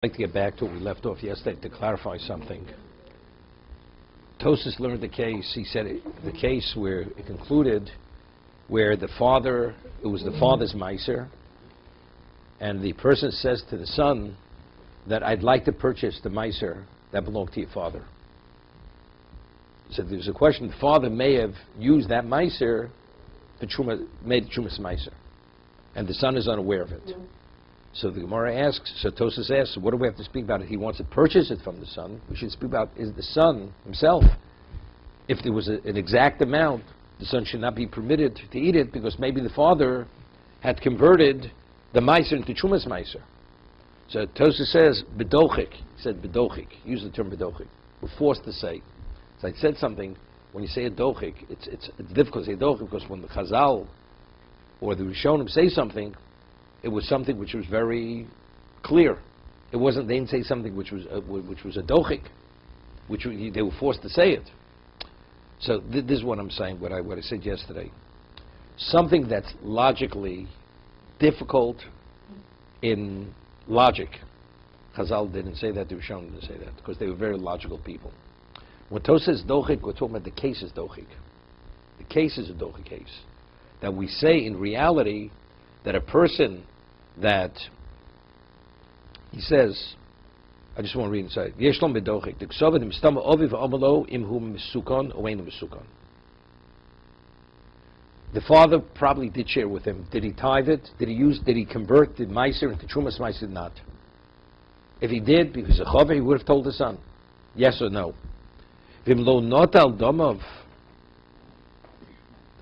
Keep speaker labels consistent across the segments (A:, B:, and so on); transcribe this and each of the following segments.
A: I'd like to get back to what we left off yesterday to clarify something. Tosas learned the case. He said the case where it concluded where it was the father's meiser, and the person says to the son that I'd like to purchase the meiser that belonged to your father. So there's a question, the father may have used that meiser for made Chumas meiser, and the son is unaware of it. So the Gemara asks, so Tosas asks, what do we have to speak about it? He wants to purchase it from the son. We should speak about is the son himself. If there was an exact amount, the son should not be permitted to eat it because maybe the father had converted the meiser into Chumas meiser. So Tosas says, bedochik. He said bedochik. Use the term bedochik. We're forced to say. So I said something, when you say a dochik, it's difficult to say dochik because when the Chazal or the Rishonim say something, it was something which was very clear. It wasn't, they didn't say something which was a dochik, they were forced to say it. So this is what I'm saying, what I said yesterday. Something that's logically difficult in logic. Chazal didn't say that, the Rishonim didn't say that, because they were very logical people. When Tosas says dochik, we're talking about the case is dochik. The case is a dochik case. That we say in reality that a person that, he says, I just want to read inside. Yeshlom bedochik. The ksovet im stama ovi v'amalo im hu mesukon or ein mesukon. The father probably did share with him. Did he tithe it? Did he convert the meiser into Chumas meiser? Not. If he did, because a chaver, he would have told the son. Yes or no. V'imlo notal domov.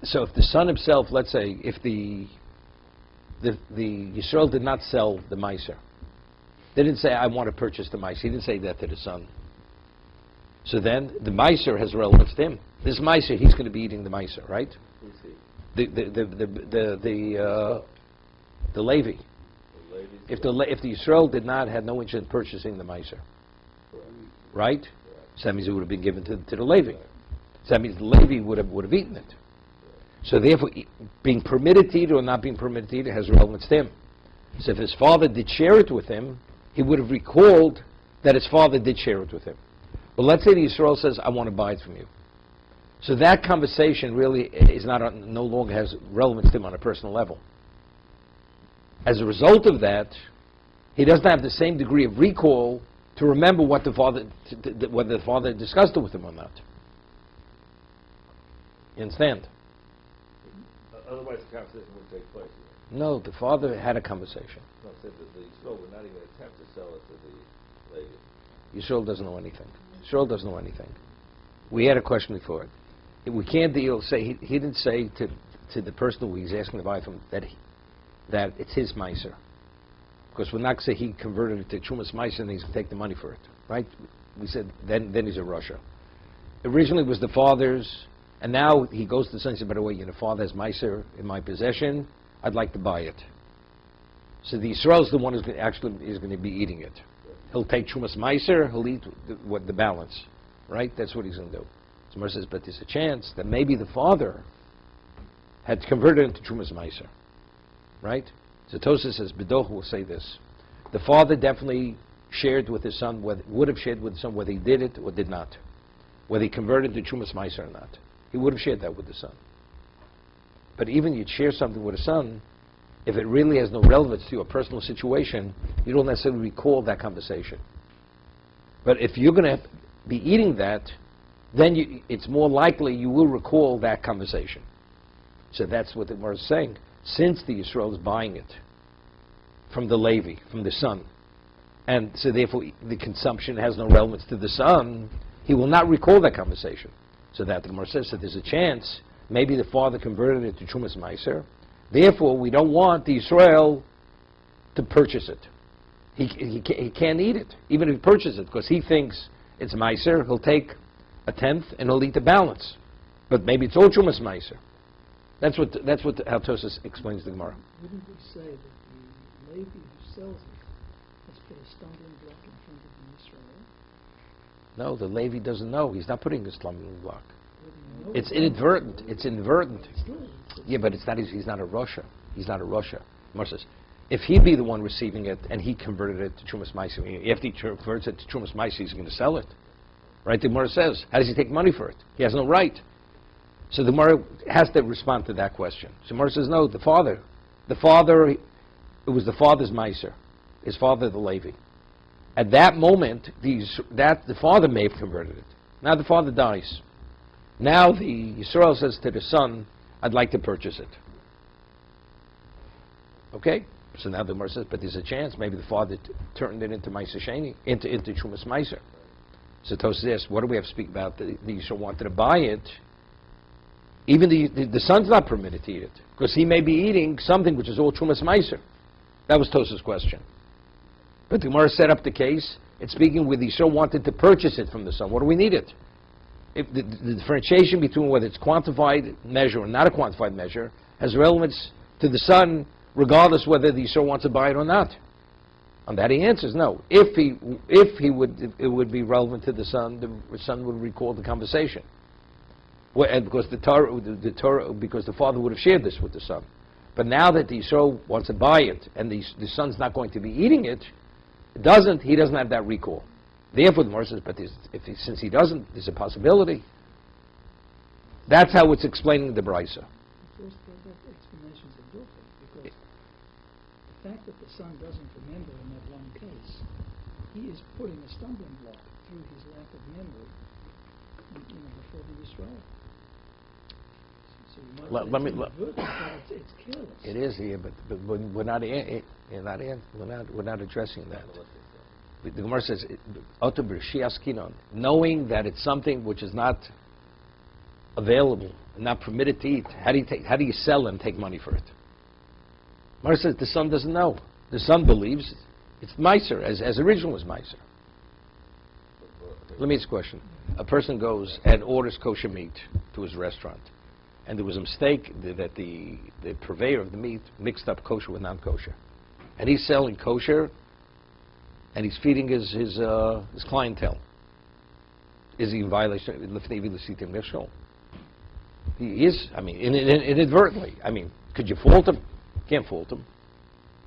A: So if the son himself, let's say, if the Yisrael did not sell the meiser, they didn't say, I want to purchase the meiser. He didn't say that to the son. So then the meiser has relevance to him. This meiser, he's going to be eating the meiser, right? The Levi. If the Yisrael had no interest in purchasing the meiser, right? So that means it would have been given to the Levi. So that means the Levi would have eaten it. So therefore, being permitted to eat or not being permitted to eat has relevance to him. So if his father did share it with him, he would have recalled that his father did share it with him. But let's say the Yisrael says, I want to buy it from you. So that conversation really is no longer has relevance to him on a personal level. As a result of that, he doesn't have the same degree of recall to remember what whether the father discussed it with him or not. You understand?
B: Otherwise the conversation wouldn't take place.
A: No, the father had a conversation.
B: No, said that the Yisrael would not even attempt to sell it to the lady.
A: Yisrael doesn't know anything. Yisrael doesn't know anything. We had a question before. We can't deal. Say he didn't say to the person who he's asking to buy from that it's his meiser, because we're not going to say he converted it to Chumas meiser and he's going to take the money for it, right? We said then he's a Russia. Originally it was the father's, and now he goes to the son and says, by the way, father has meiser in my possession. I'd like to buy it. So the Yisrael's the one who's is going to be eating it. He'll take Chumas meiser. He'll eat the balance, right? That's what he's going to do. Gemara says, but there's a chance that maybe the father had converted into Chumas meiser, right? So Tosas says, Bedoch will say this. The father definitely shared with his son, would have shared with his son whether he did it or did not, whether he converted to Chumas meiser or not. He would have shared that with the son. But even you'd share something with a son, if it really has no relevance to your personal situation, you don't necessarily recall that conversation. But if you're going to be eating that, then it's more likely you will recall that conversation. So that's what the Gemara is saying. Since the Yisrael is buying it from the Levi, from the son, and so therefore the consumption has no relevance to the son, he will not recall that conversation. So that the Gemara says that there's a chance maybe the father converted it to Chumas meiser. Therefore, we don't want the Yisrael to purchase it. He can't eat it, even if he purchases it, because he thinks it's meiser. He'll take a tenth and he'll eat the balance. But maybe it's all Chumas meiser. That's what how Tosas explains the Gemara.
C: Wouldn't we say that the Levi who sells it has put a stumbling block in front of the Yisrael?
A: No, the Levi doesn't know. He's not putting a stumbling block. It's inadvertent. It's inadvertent. Yeah, but it's not. He's not a Russia. He's not a Russia. Gemara says, if he'd be the one receiving it and he converted it to Trumas Maisa, if he converts it to Trumas Maisa, he's going to sell it. Right? The Gemara says, how does he take money for it? He has no right. So the Gemara has to respond to that question. So the Gemara says, no, the father, it was the father's Meiser, his father, the Levi. At that moment, the father may have converted it. Now the father dies. Now the Yisrael says to the son, I'd like to purchase it. Okay? So now the Gemara says, but there's a chance. Maybe the father turned it into Meiser Sheni, into Trumas Meiser. So Tosfos asks, what do we have to speak about? The Yisrael wanted to buy it. Even the son's not permitted to eat it, because he may be eating something which is all Trumas Meiser. That was Tosfos' question. But the Gemara set up the case. It's speaking with the Yisrael wanted to purchase it from the son. What do we need it? If the differentiation between whether it's quantified measure or not a quantified measure has relevance to the son, regardless whether the Yisrael wants to buy it or not. On that he answers no. If it would be relevant to the son would recall the conversation. And because because the father would have shared this with the son. But now that the Yisrael wants to buy it and the son's not going to be eating it, he doesn't have that recall. Therefore, the Gemara says, but since he doesn't, there's a possibility. That's how it's explaining the Brisa.
C: First, that explanation is a different, because the fact that the son doesn't remember in that one case, he is putting a stumbling block through his lack of memory before the Yisrael. So you might
A: Let me.
C: It's careless.
A: It is here, but we're not addressing that. The Gemara says, knowing that it's something which is not available, not permitted to eat. How do you sell and take money for it? Gemara says the son doesn't know. The son believes it's Meiser, as original was Meiser. Let me ask a question. A person goes and orders kosher meat to his restaurant, and there was a mistake that the purveyor of the meat mixed up kosher with non-kosher, and he's selling kosher, and he's feeding his clientele. Is he in violation of He is. I mean, inadvertently. I mean, could you fault him? Can't fault him.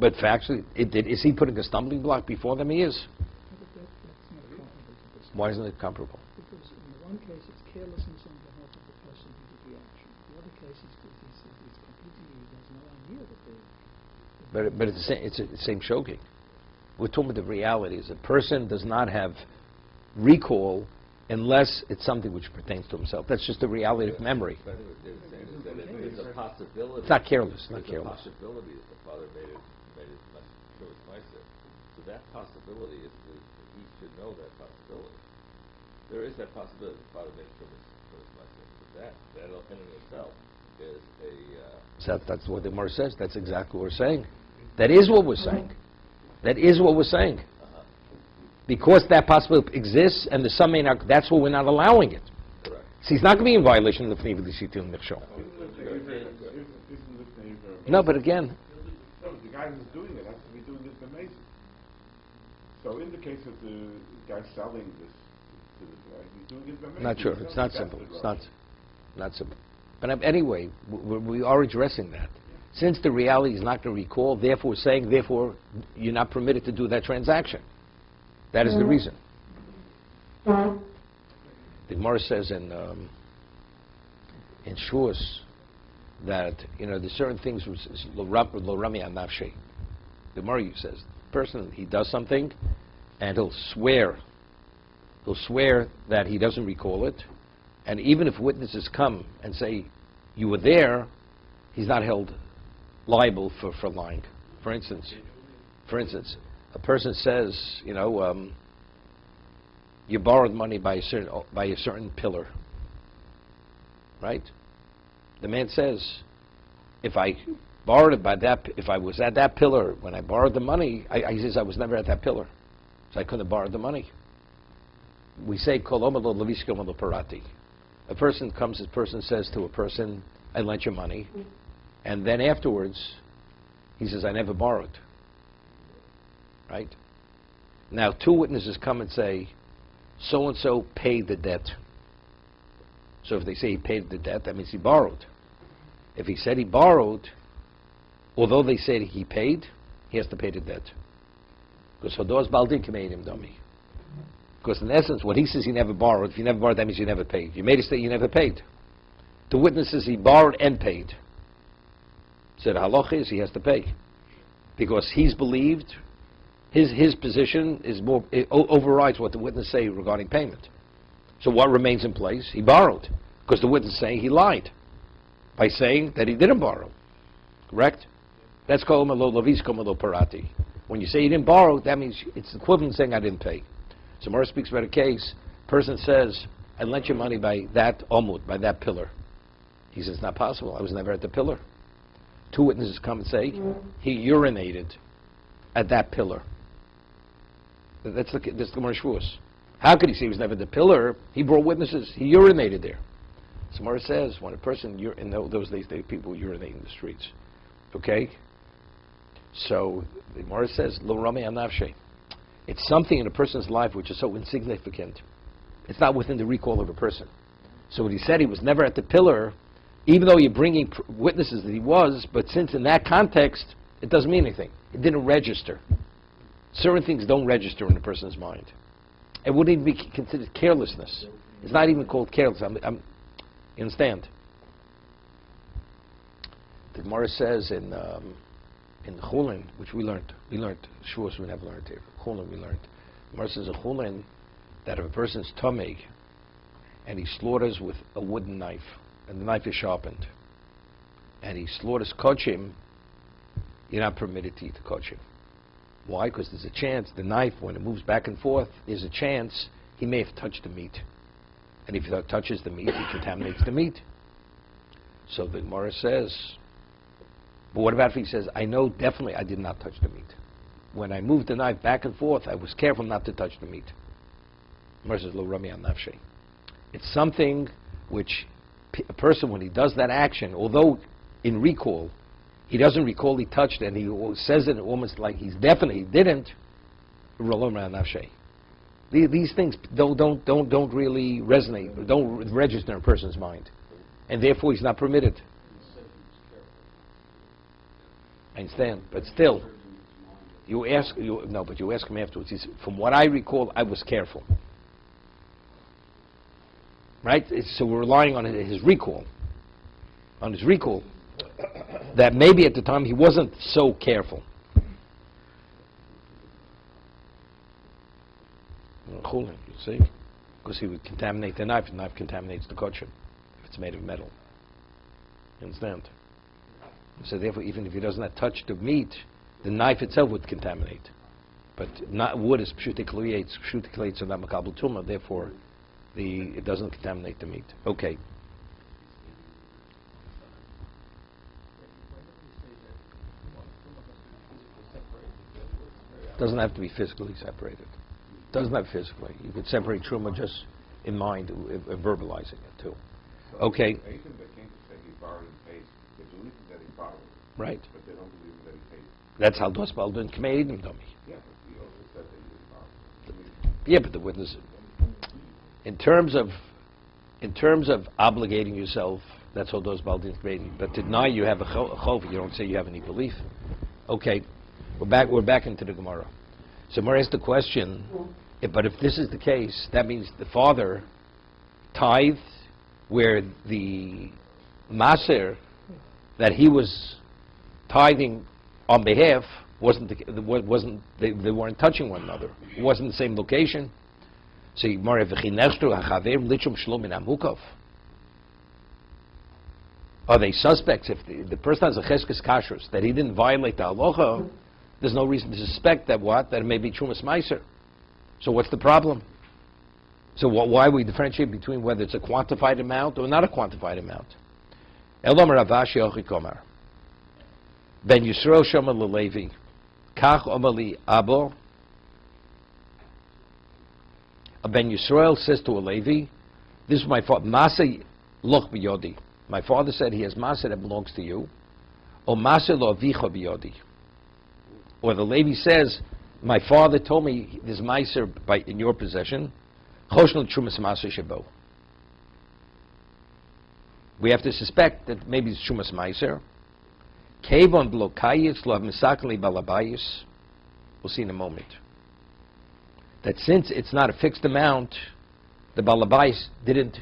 A: But factually, is he putting a stumbling block before them? He is. Why isn't it comparable?
C: Because in the one case it's carelessness on behalf of the person who did the action. The other case is completely, he has no idea that they...
A: But it's the same shogeg. We're talking about the reality. Is a person does not have recall unless it's something which pertains to himself. That's just the reality of memory.
B: But I think what David's saying is that there's a possibility.
A: It's not careless.
B: There's a possibility that the father made it Trumas Meiser. So that possibility is he should know that possibility. There is that possibility the father made Trumas Meiser. But that in and of itself is a.
A: That's what the Gemara says. That's exactly what we're saying. That is what we're saying. That is what we're saying. Because that possibility exists, and the son may not. That's why we're not allowing it.
B: Correct.
A: See, he's not going to be in violation of the Fnei V'Lisitim Michshol. No, but again,
D: no, the guy who's doing it has to be doing it amazing. So in the case of the guy selling this to the guy, he's doing it amazing.
A: not sure. It's not simple. It's not simple. But anyway, we are addressing that. Since the reality is not going to recall, therefore you're not permitted to do that transaction. That is the reason. The Gemara says in Shus that there's certain things which is lo rami an nafshi. The Gemara says the person, he does something and he'll swear that he doesn't recall it, and even if witnesses come and say you were there, he's not held liable for lying. For instance, a person says, you borrowed money by a certain pillar, right? The man says, if I borrowed it if I was at that pillar when I borrowed the money, he says I was never at that pillar, so I couldn't have borrowed the money. We say kolomalo leviskomalo parati. A person says to a person, I lent you money, and then afterwards he says I never borrowed. Right? Now, two witnesses come and say, so-and-so paid the debt. So if they say he paid the debt, that means he borrowed. If he said he borrowed, although they said he paid, he has to pay the debt. Because Hodos Baldin made him dummy. Because in essence, what he says he never borrowed, if you never borrowed, that means you never paid. You made a statement, you never paid. The witness says he borrowed and paid. So the halach is he has to pay. Because he's believed, his position is more, it overrides what the witness say regarding payment. So what remains in place? He borrowed. Because the witness is saying he lied by saying that he didn't borrow. Correct? That's called malo lavisko malo parati. When you say you didn't borrow, that means it's equivalent to saying I didn't pay. So Mara speaks about a case, person says, I lent you money by that omud, by that pillar. He says, it's not possible. I was never at the pillar. Two witnesses come and say, he urinated at that pillar. That's the Gemara Shavuos. How could he say he was never at the pillar? He brought witnesses. He urinated there. So Mara says, when a person, in those days, people would urinate in the streets. Okay? So the Gemara says, Lo Rami Anavshe. It's something in a person's life which is so insignificant. It's not within the recall of a person. So when he said he was never at the pillar, even though you're bringing witnesses that he was, but since in that context, it doesn't mean anything. It didn't register. Certain things don't register in a person's mind. It wouldn't even be considered carelessness. It's not even called carelessness. You understand? The Gemara says in Chulin, which we learned Shavuos we never learned here. Chulin we learned. The Gemara says in Chulin that if a person's tameg and he slaughters with a wooden knife, and the knife is sharpened, and he slaughters kochim, you're not permitted to eat the kochim. Why? Because there's a chance the knife, when it moves back and forth, there's a chance he may have touched the meat. And if he touches the meat, he contaminates the meat. So the Gemara says, but what about if he says, I know definitely I did not touch the meat. When I moved the knife back and forth, I was careful not to touch the meat. The Gemara says, Lo Rami Al Nafshe. It's something which a person, when he does that action, although in recall, he doesn't recall he touched it, and he says it almost like he's definitely didn't. Lo Rami Al Nafshe. These things don't really resonate, don't register in a person's mind, and therefore he's not permitted. I understand, but still, you ask him afterwards. He said, from what I recall, I was careful. Right? So we're relying on his recall, that maybe at the time he wasn't so careful. You see? Because he would contaminate the knife contaminates the kochim, if it's made of metal. You understand? So therefore, even if he doesn't touch the meat, the knife itself would contaminate. But not wood is pshutikleitz, so not makabel tumah, therefore it doesn't contaminate the meat. Okay. Doesn't have to be physically separated. Doesn't have physically. You could separate truma just in mind, verbalizing it too. Okay.
D: Even they came to say he borrowed and paid. They believe that he borrowed.
A: Right.
D: But they don't believe that he paid.
A: That's how Dosbal didn't command him, dummy.
D: Yeah, but he also said that he didn't borrow.
A: Yeah, but the witness, in terms of obligating yourself, that's how Dosbal didn't command him. But to deny you have a chov, you don't say you have any belief. Okay. We're back into the Gemara. So Gemara asked the question, but if this is the case, that means the father tithed where the maser that he was tithing on behalf they weren't touching one another. It wasn't the same location. So Gemara are they suspects? If the person has a cheskes kashrus that he didn't violate the halacha, there's no reason to suspect that it may be Trumas Meiser. So what's the problem? So why we differentiate between whether it's a quantified amount or not a quantified amount? Elom Ravashi Ochikomar. Ben Yisrael Shoma Levi. Kach Omali Abo. Ben Yisrael says to a Levi, this is my father, Masa Loch Biyodi. My father said he has Masa that belongs to you. Or Masa Lo Avicha Biyodi. Or the Levi says, my father told me this Meiser in your possession. We have to suspect that maybe it's Shumas Meiser. Kevon blokayis lo misakli balabayis. We'll see in a moment. That since it's not a fixed amount, the balabais didn't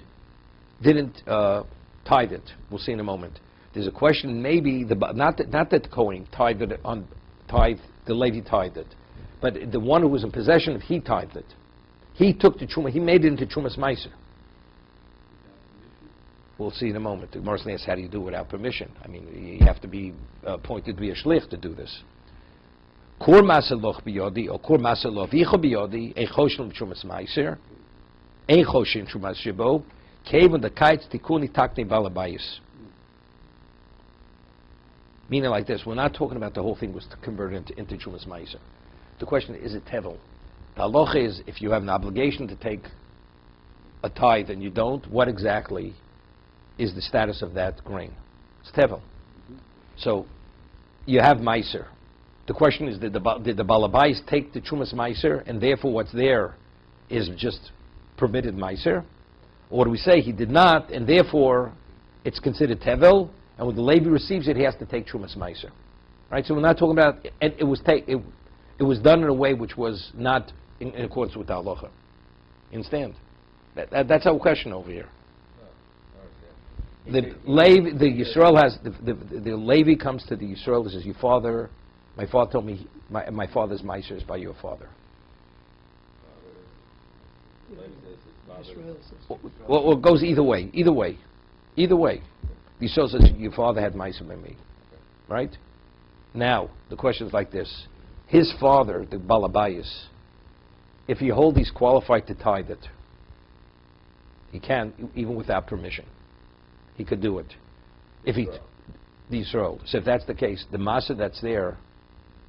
A: tithe it. We'll see in a moment. There's a question. Maybe not that the Kohen tithed it the Levi tithed it, but the one who was in possession of he tithed it. He took the truma. He made it into trumas meiser. We'll see in a moment. The Gemara asks, how do you do it without permission? I mean, you have to be appointed to be a shlich to do this. Kur masaloch biyodi or kur masaloch vicho biyodi echoshim trumas meiser echoshim trumas shebo kevon the kites tikuni takne balabayis. Meaning like this, we're not talking about the whole thing was to convert it into trumas meiser. The question is it tevel? The halacha is if you have an obligation to take a tithe and you don't, what exactly is the status of that grain? It's tevel. So you have meiser. The question is, did the balabais take the trumas meiser, and therefore what's there is just permitted meiser? Or do we say he did not, and therefore it's considered tevel, and when the Levi receives it, he has to take trumas meiser? Right. So we're not talking about it was done in a way which was not in accordance with the halacha. You understand? That's our question over here. The Yisrael has the Levi comes to the Yisrael and says, my father told me my father's meiser is by your father. Well, it goes either way. The Yisrael says your father had meiser by me, right? Now the question is like this: his father, the Balabayas, if you hold he's qualified to tithe it, he can even without permission. He could do it. If he, the Yisrael. So if that's the case, the masa that's there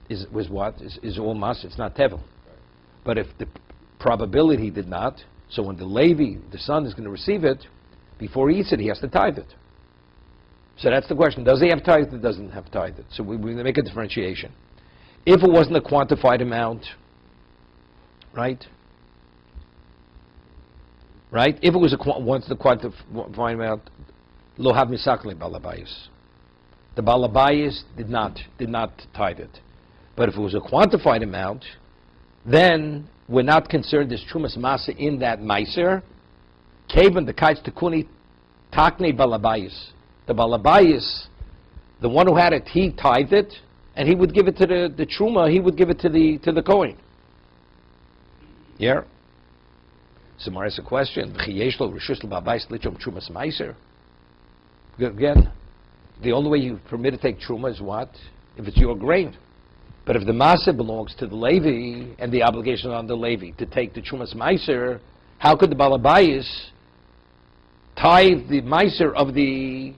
A: is all masa. It's not tevel. But if the probability he did not, so when the Levi, the son, is going to receive it, before he eats it, he has to tithe it. So that's the question: does he have tithe or doesn't have tithe it? So we make a differentiation. If it wasn't a quantified amount, right? If it was once the quantified amount. Lo have misakli balabayis. The balabayis did not tithe it. But if it was a quantified amount, then we're not concerned there's trumas masa in that meiser. Kevin the kites tekuni takne balabayis. The balabayis, the one who had it, he tithed it, and he would give it to the truma. He would give it to the Kohen. Yeah. So Mar asks a question: V'chiyeshlo reshus l'babayis lichom trumas meiser. Again, the only way you permit to take truma is what? If it's your grain. But if the masa belongs to the Levi and the obligation on the Levi to take the trumas meiser, how could the balabayis tithe the meiser of the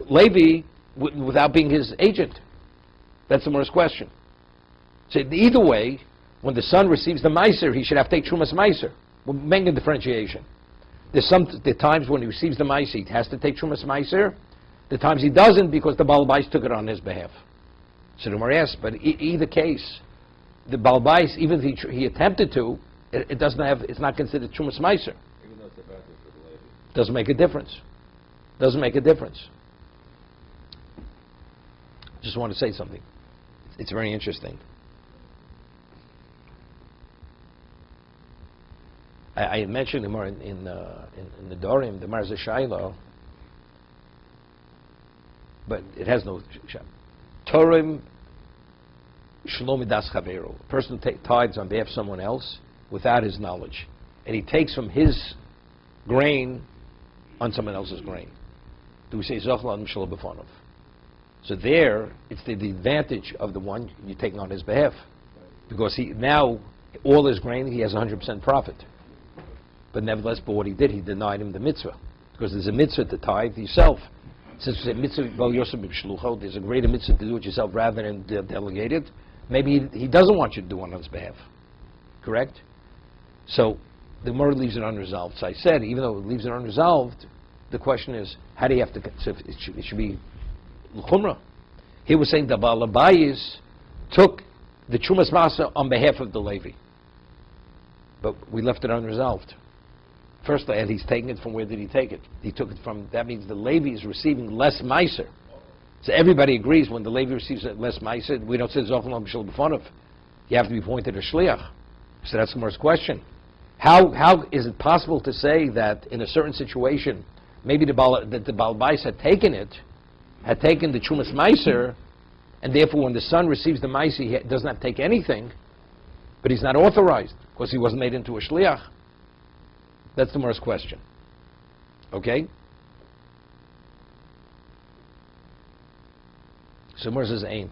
A: Levi without being his agent? That's the Gemara's question. So either way, when the son receives the meiser, he should have to take trumas meiser. We're making a differentiation. The times when he receives the meiser, he has to take trumas meiser. The times he doesn't because the balabais took it on his behalf. So the Gemara asks, but either case, the balabais, even if he attempted to, it doesn't have. It's not considered trumas meiser.
B: Even though it's a benefit for the Levi.
A: Doesn't make a difference. Doesn't make a difference. Just want to say something. It's very interesting. I had mentioned more in the Dorim, the Marza Shaila, but it has no Torim Shlomi Das Chavero. A person tithes on behalf of someone else without his knowledge, and he takes from his grain on someone else's grain. Do we say Zochlan Mishal B'Fonov? So there, it's the advantage of the one you're taking on his behalf, because he now all his grain he has 100% profit. But nevertheless, for what he did, he denied him the mitzvah. Because there's a mitzvah to tithe yourself. Since it's a mitzvah, there's a greater mitzvah to do it yourself rather than delegate it. Maybe he doesn't want you to do one on his behalf. Correct? So the Gemara leaves it unresolved. So I said, even though it leaves it unresolved, the question is, how do you have to... So it should be l'chumrah. He was saying the Balabayis took the Trumas Masa on behalf of the Levi. But we left it unresolved. First, and he's taking it from where did he take it? He took it from, that means the Levi is receiving less meiser. So everybody agrees when the Levi receives less ma'aser, we don't say Zochel Lo B'Shel B'Fonav. You have to be pointed a shliach. So that's the first question. How is it possible to say that in a certain situation, maybe the Baal Bais had taken the Chumas Meiser, and therefore when the son receives the Meiser, he does not take anything, but he's not authorized because he wasn't made into a shliach? That's the first question. Okay? So Mer says Ain,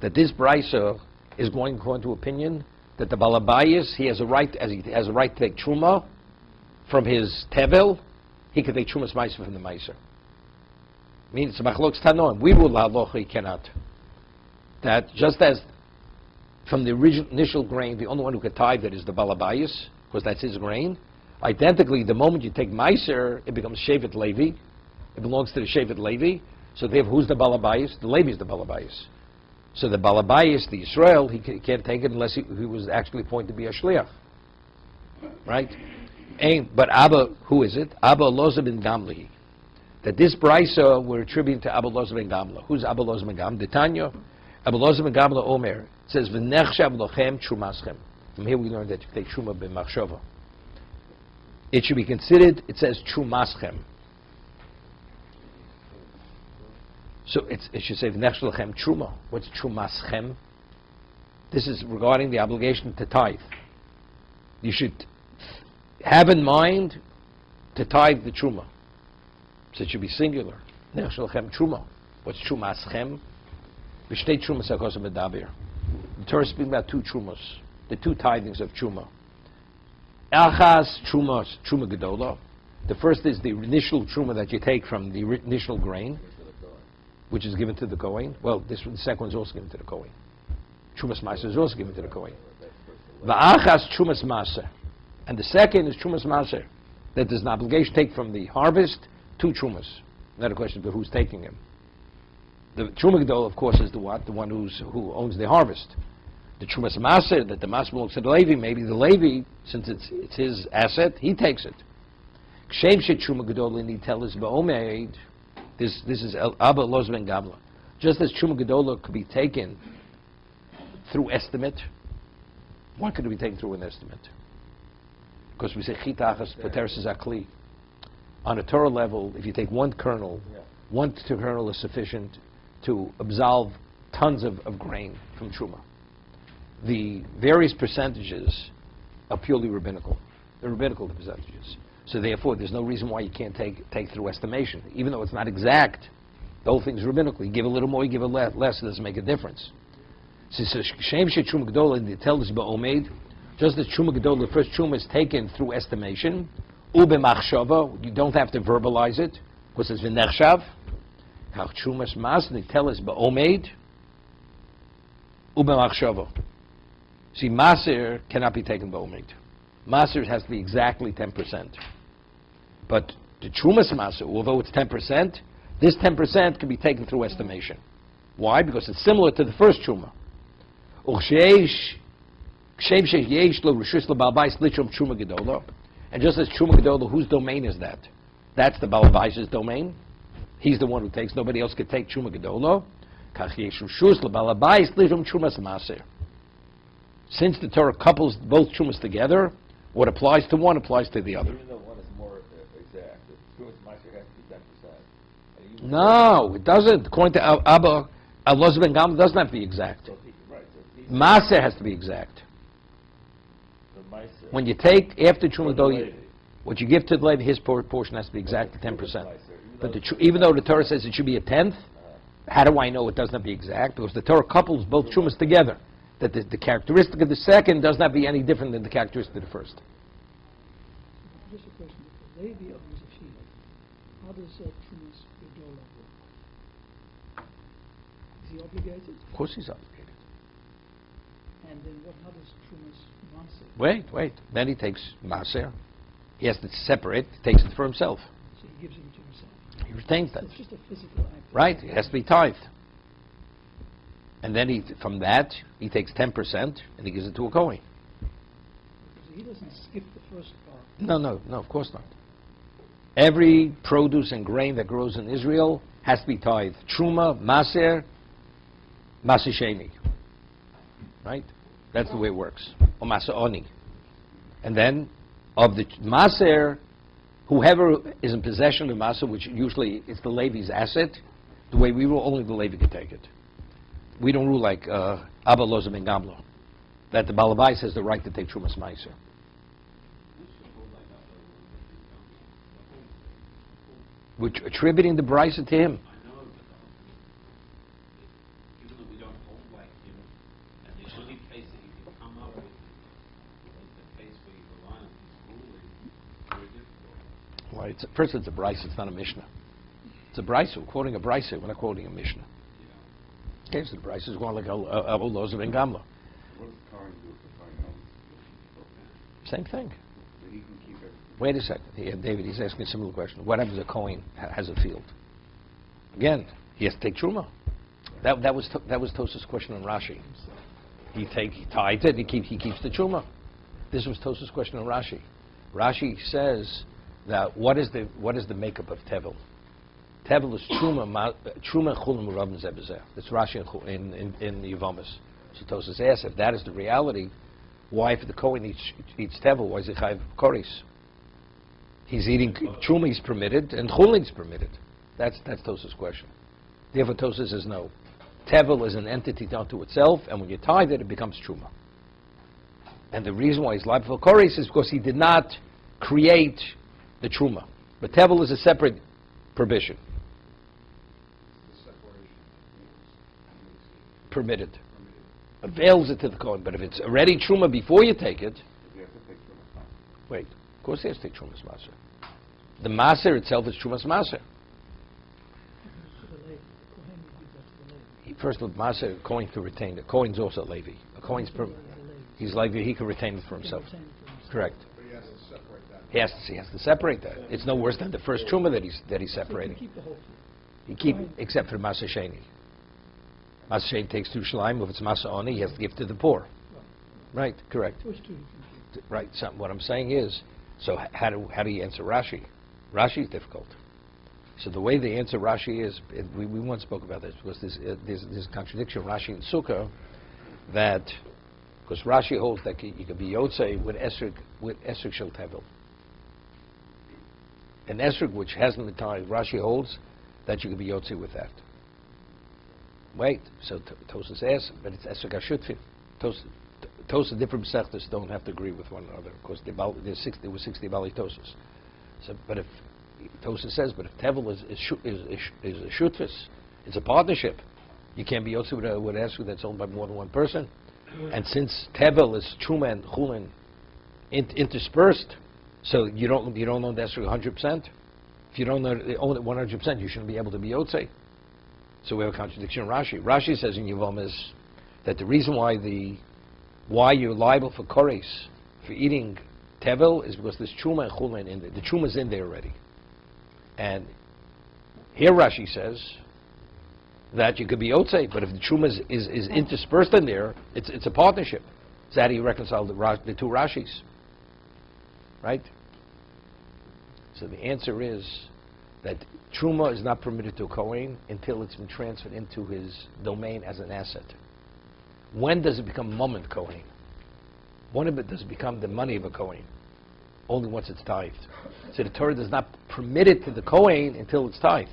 A: that this Brisa is going according to opinion that the Balabayas, he has a right, as he has a right to take Truma from his Tevel, he can take Trumas Meiser from the Meiser. Means Machlokes Tanoim. We rule halacha he cannot. That just as from the initial grain, the only one who can tithe that is the Balabayas, because that's his grain. Identically, the moment you take Meiser, it becomes Shevet Levi. It belongs to the Shevet Levi. So therefore, who's the Balabayas? The Levi is the Balabayas. So the Balabayas, the Israel, he can't take it unless he was actually appointed to be a Shliach. Right? But Abba, who is it? Abba Loza ben Gamli. That this Brisa we're attributing to Abba Loza ben Gamla. Who's Abba Loza ben Gamla? The Tanya. Abba Loza ben Gamla Omer. It says, V'nechshav lochem trumaschem. From here we learn that you take Truma ben Machshava. It should be considered, it says Trumaschem. So it should say V'nechshav lochem Truma. What's Trumaschem? This is regarding the obligation to tithe. You should have in mind to tithe the Truma. So it should be singular. V'nechshav lochem Truma. What's Trumaschem? V'shtei Trumas HaKosem Medaber. The Torah is speaking about two Trumas, the two tithings of Truma. Achas Trumas, Truma Gedola. The first is the initial Truma that you take from the initial grain, which is given to the Kohen. Well, the second one is also given to the Kohen. Trumas Maser is also given to the Kohen. V'achas Trumas Maser. And the second is Trumas Maser. That there's an obligation to take from the harvest two Trumas. Not a question of who's taking them. The Truma Gedola, of course, is the what? The one who owns the harvest. The Trumas Maser, that the Maser belongs to the Levi, maybe the Levi, since it's his asset, he takes it. Kshem she Truma Gedola nitel is ba'omeid. This is Abba Loz ben Gamla. Just as Truma Gedola could be taken through estimate, why could it be taken through an estimate? Because we say Chitachas Pateris is Akli. On a Torah level, if you take one kernel, one kernel is sufficient to absolve tons of grain from Truma. The various percentages are purely rabbinical. They're rabbinical, the percentages. So therefore, there's no reason why you can't take through estimation. Even though it's not exact, the whole thing's rabbinical. You give a little more, you give a less, it doesn't make a difference. So Shem She Truma Gedola in the Tel is Ba'omed, just as Truma Gedola, the first Truma is taken through estimation, Ube Machshava, you don't have to verbalize it, because it's V'nechshav. How Trumas Mas, the Tel is Ba'omed, Ube Machshava. See, Maser cannot be taken Ba'omed. Maser has to be exactly 10%. But the Trumas Maser, although it's 10%, this 10% can be taken through estimation. Why? Because it's similar to the first Truma. And just as Truma Gedola, whose domain is that? That's the Balabai's domain. He's the one who takes. Nobody else could take Truma Gedola. Since the Torah couples both Trumas together, what applies to one applies to the other.
B: Even though one is more exact, the Trumas Meiser has to be 10%.
A: No, it doesn't. According to Abba, Loz ben Gamla doesn't have to be exact. Maser has to be exact. When you take after Truma Gedola, what you give to the Levi, his portion has to be exactly 10%. But even though the Torah says it should be a tenth, how do I know it does not be exact? Because the Torah couples both Trumas together. That the characteristic of the second does not be any different than the characteristic of the first.
C: Just a question. If the Levi owns a field, how does Trumas Gedola work? Is he obligated?
A: Of course he's obligated.
C: And then how does Trumas Maser?
A: Wait. Then he takes Maser. He has to separate. He takes it for himself.
C: So he gives it to himself.
A: He retains that.
C: So it's just a physical act.
A: Right. It has to be tithed. And then from that, he takes 10% and he gives it to a Kohen.
C: Because he doesn't skip the first part.
A: No, of course not. Every produce and grain that grows in Israel has to be tithed. Truma, Maser, Maser Sheni. Right? That's the way it works. Or Maser Oni. And then, of the Maser, whoever is in possession of the Maser, which usually is the Levi's asset, the way we rule, only the Levi can take it. We don't rule like Abba Loza Ben Gamlo, that the Balabais has the right to take Trumas Meiser. Which attributing the brisa to him.
E: I know, but even though we don't hold like him, and the only case that you can come up with is the case where you rely on his ruling, very difficult.
A: Well, first it's a brisa, it's not a Mishnah. It's a brisa, we're quoting a brisa, we're not quoting a Mishnah. Okay, so the brisa is going like Abu Loza Ben Gamla.
D: What does Karen do if the Karen owns?
A: Same thing.
D: That he can keep it.
A: Wait a second, David, he's asking a similar question. What happens if a Kohen has a field? Again, he has to take Truma. That was Tosa's question on Rashi. He tithes it, he keeps the Truma. This was Tosa's question on Rashi. Rashi says that what is the makeup of Tevel? Tevel is Truma Chulim Rabban Zebezeh. That's Rashi in Yevomis. So Tosa asks, if that is the reality, why if the Kohen eats Tevel, why is it Chayiv Koris? He's eating Truma, he's permitted, and Chulin is permitted. That's Tosa's question. Therefore Tosa says no. Tevel is an entity unto itself, and when you tithe it, it becomes Truma. And the reason why he's liable for Koris is because he did not create the Truma. But Tevel is a separate prohibition. Permitted. Avails it to the Kohen. But if it's already Truma before you take it,
D: You have to take Trumas.
A: wait, of course he has to take Trumas Maser. The Maser itself is Trumas Maser.
C: To the Levi. The Kohen would give that to the Levi.
A: First of all, Maser, Kohen can retain it. Kohen's also Levi. A Kohen's he's Levi, he can retain it for himself.
C: He can retain it for himself.
A: Correct.
D: But he has to separate that.
A: He has to separate that. It's no worse than the first Truma that he's
C: So he
A: separating.
C: can keep the whole field.
A: He keep except for Maser Sheni. Maser Sheni takes two Shalaim. If it's Maser Oni, he has to give to the poor. Right, correct.
C: First two different fields.
A: Right. So what I'm saying is, so how do you answer Rashi? Rashi is difficult. So the way they answer Rashi is, we once spoke about this, because there's a contradiction in Rashi and Sukkah, that, because Rashi holds that you can be Yotzei with Esrik Shel Tevel. An Esrik which hasn't been tied, Rashi holds that you can be Yotzei with that. Wait, so Tosas asks, but it's Esrik HaShutfim. Tosas, different sectors don't have to agree with one another, because there were 60 Bali Tosas. So, but if Tosas says, but if Tevel is a Shutfis, it's a partnership. You can't be Yotze with an Esrik that's owned by more than one person. And since Tevel is Truma and Chulin interspersed, so you don't own the Esrik 100%. If you don't own it 100%, you shouldn't be able to be Yotze. So we have a contradiction in Rashi. Rashi says in Yevomis that the reason why you're liable for Koris, for eating Tevel, is because there's Truma and Chulin in there. The Truma is in there already. And here Rashi says that you could be Yotze, but if the Truma is interspersed in there, it's a partnership. So how do you reconcile the two Rashis? Right? So the answer is that Truma is not permitted to a Kohen until it's been transferred into his domain as an asset. When does it become moment Kohen? When does it become the money of a Kohen? Only once it's tithed. So the Torah does not permit it to the Kohen until it's tithed.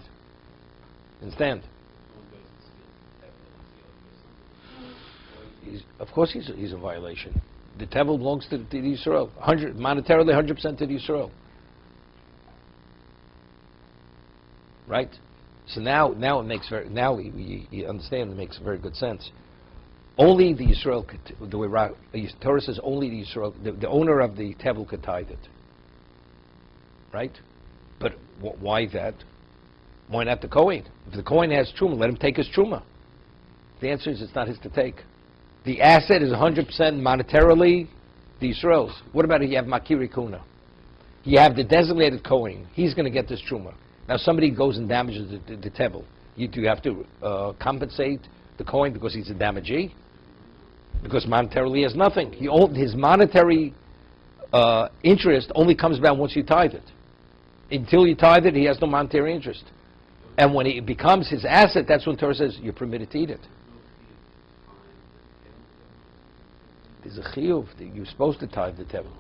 A: Understand? Of course he's a violation. The Tevel belongs to the Yisrael. Monetarily 100% to the Yisrael. Right? So now it makes you understand, it makes very good sense. Only the Yisrael could, the way Torah says, only the Yisrael, the owner of the Tevel could tithe it. Right? But why that? Why not the Kohen? If the Kohen has Truma, let him take his Truma. The answer is it's not his to take. The asset is 100% monetarily the Yisrael's. What about if you have Makiri Kuna? You have the designated Kohen. He's going to get this Truma. Now somebody goes and damages the Tevel. You have to compensate the Kohen because he's a damagee? Because monetarily he has nothing. His monetary interest only comes about once you tithe it. Until you tithe it, he has no monetary interest. And when it becomes his asset, that's when Torah says you're permitted to eat it. There's a chiyuv that you're supposed to tithe the tevel.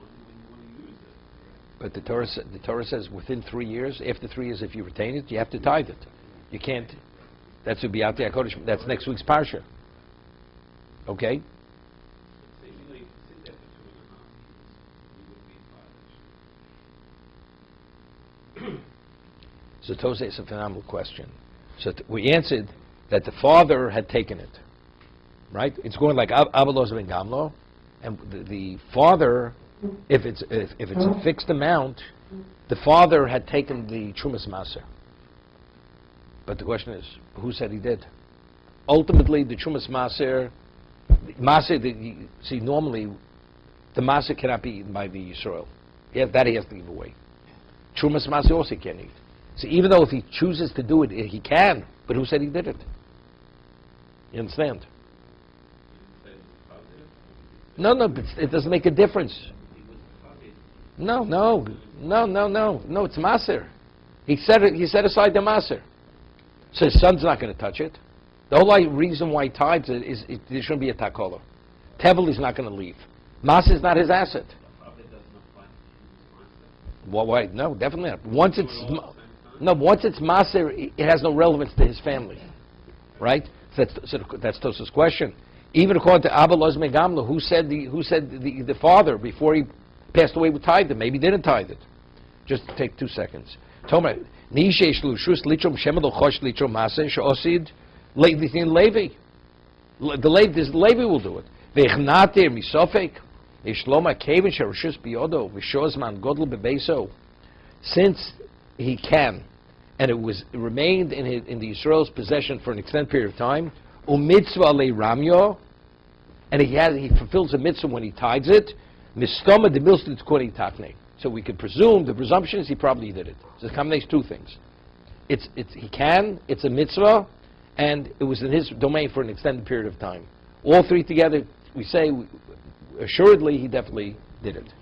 A: But the Torah says within 3 years, after 3 years, if you retain it, you have to tithe it. You can't. That's would be out there. That's next week's parsha. Okay.
E: So even though you can sit there for 2.5 years, you wouldn't be in violation.
A: So Tosei is a phenomenal question. So we answered that the father had taken it, right? It's going like Abalos ben Gamlo, and the father, if it's a fixed amount, the father had taken the Trumas Maser. But the question is, who said he did? Ultimately, the Trumas Maser, see, normally the Maser cannot be eaten by the Yisrael. That he has to give away. Trumas Maser also he can't eat. So even though if he chooses to do it, he can. But who said he did it? You understand? No, but it doesn't make a difference. No, it's Maser. He set aside the Maser. So his son's not going to touch it. The whole reason why he tithes it is there shouldn't be a takola. Tevel is not going to leave. Maser is not his asset. Well, why? No, definitely not. Once it's Maser, it has no relevance to his family, right? So that's Tosa's question. Even according to Abba Loz Megamla, who said the father before he passed away would tithe it? Maybe he didn't tithe it. Just take 2 seconds. Tomer Nishesh Lushus Lichom Shemel Chosh Lichom Maser Sheosid Levi. The Levi will do it. Ve'chnater misofek Ishloma Kevin Sherushus Biodo V'Shozman Godel Bebeso. Since he can, and it remained in the Israel's possession for an extended period of time, umitzvah le ramyo, and he fulfills a mitzvah when he tithes it. Mistoma de milstin tkuni takne. So we could presume the presumption is he probably did it. So it combines 2 things. He can. It's a mitzvah, and it was in his domain for an extended period of time. All 3 together, we say assuredly he definitely did it.